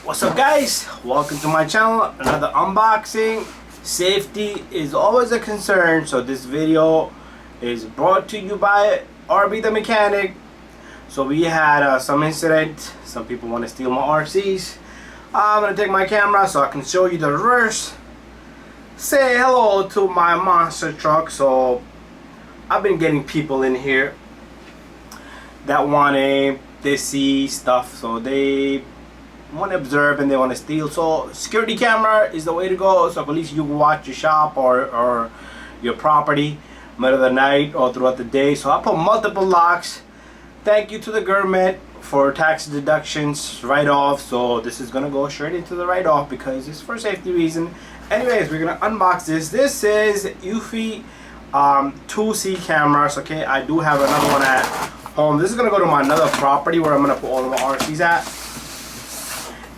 What's up, guys? Welcome to my channel. Another unboxing. Safety is always a concern, so this video is brought to you by RB the Mechanic. So we had some incident. Some people want to steal my RCs. I'm gonna take my camera so I can show you the reverse. Say hello to my monster truck. So I've been getting people in here that they see stuff, so they want to observe and they want to steal. So security camera is the way to go, so at least you can watch your shop or your property middle of the night or throughout the day. So I put multiple locks. Thank you to the government for tax deductions, write-off. So this is gonna go straight into the write-off because it's for safety reason. Anyways, we're gonna unbox this. This is eufy 2C cameras. Okay, I do have another one at home. This is gonna go to my another property where I'm gonna put all of my RCs at.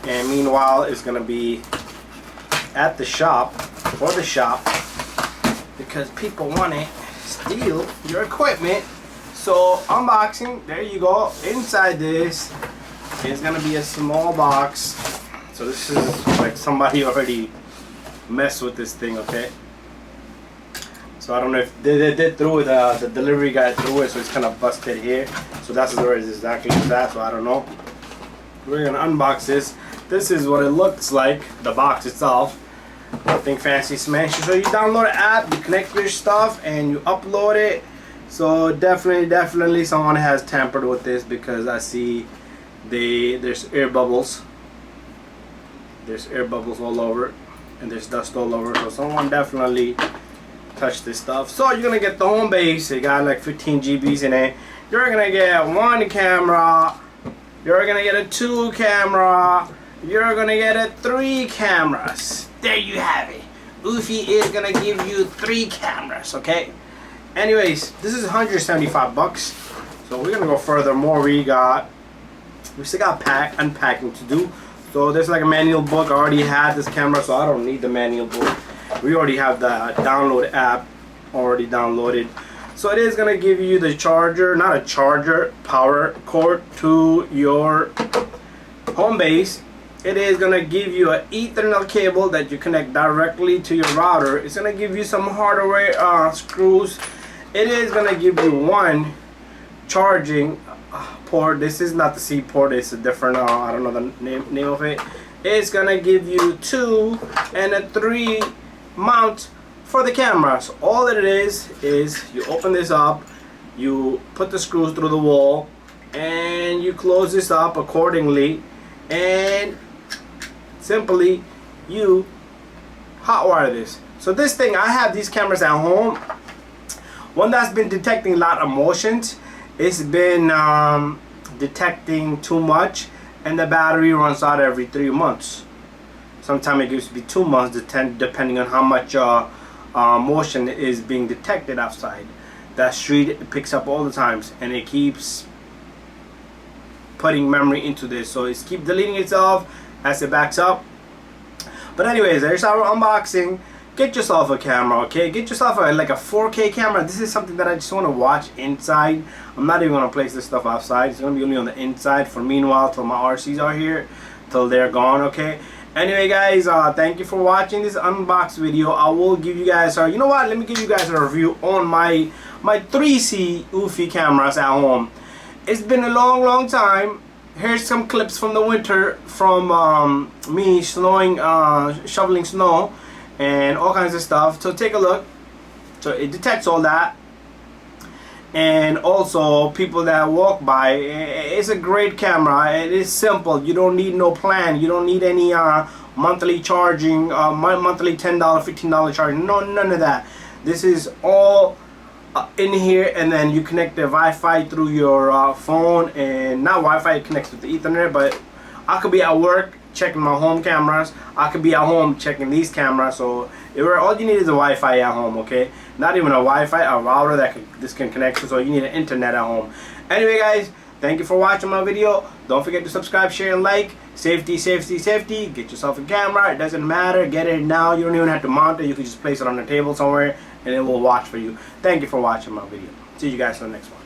And meanwhile, it's gonna be at the shop, for the shop, because people want to steal your equipment. So unboxing, there you go. Inside this is gonna be a small box. So this is like somebody already messed with this thing, okay? So I don't know if they threw it, the delivery guy threw it, so it's kind of busted here. So that's where it's exactly that. So I don't know. We're gonna unbox this. This is what it looks like, the box itself. Nothing fancy smashy. So you download an app, you connect your stuff, and you upload it. So definitely someone has tampered with this because I see there's air bubbles. There's air bubbles all over, and there's dust all over. So someone definitely touched this stuff. So you're gonna get the home base. It got like 15 GBs in it. You're gonna get one camera. You're gonna get a 2 camera. You're gonna get a 3 cameras. There you have it. Eufy is gonna give you 3 cameras, okay? Anyways, this is 175 bucks. So we're gonna go furthermore. We still got unpacking to do. So there's like a manual book. I already had this camera, so I don't need the manual book. We already have the download app already downloaded. So it is gonna give you the charger, not a charger, power cord to your home base. It is gonna give you an Ethernet cable that you connect directly to your router. It's gonna give you some hardware screws. It is gonna give you one charging port. This is not the C port. It's a different. I don't know the name of it. It's gonna give you 2 and a 3 mount for the camera. So all that it is you open this up, you put the screws through the wall, and you close this up accordingly, and simply you hotwire this. So this thing, I have these cameras at home. One that's been detecting a lot of motions. It's been detecting too much, and the battery runs out every 3 months. Sometimes it used to be 2 months, depending on how much motion is being detected outside. That street, it picks up all the times, and it keeps putting memory into this, so it's keep deleting itself as it backs up. But anyways, there's our unboxing. Get yourself a camera, okay? Get yourself like a 4K camera. This is something that I just want to watch inside. I'm not even gonna place this stuff outside. It's gonna be only on the inside for meanwhile till my RCs are here, till they're gone, okay? Anyway, guys, thank you for watching this unbox video. I will give you guys, you know what? Let me give you guys a review on my 3C eufy cameras at home. It's been a long time. Here's some clips from the winter from me shoveling snow and all kinds of stuff. So take a look. So it detects all that. And also people that walk by. It's a great camera. It is simple. You don't need no plan. You don't need any monthly charging, monthly $10, $15 charging. No, none of that. This is all in here, and then you connect the Wi-Fi through your phone, and not Wi-Fi, it connects with the Ethernet. But I could be at work checking my home cameras. I could be at home checking these cameras. So all you need is a Wi-Fi at home, okay? Not even a Wi-Fi, a router that this can connect to. So you need an internet at home. Anyway, guys, thank you for watching my video. Don't forget to subscribe, share, and like. Safety. Get yourself a camera. It doesn't matter. Get it now. You don't even have to mount it. You can just place it on the table somewhere, and it will watch for you. Thank you for watching my video. See you guys in the next one.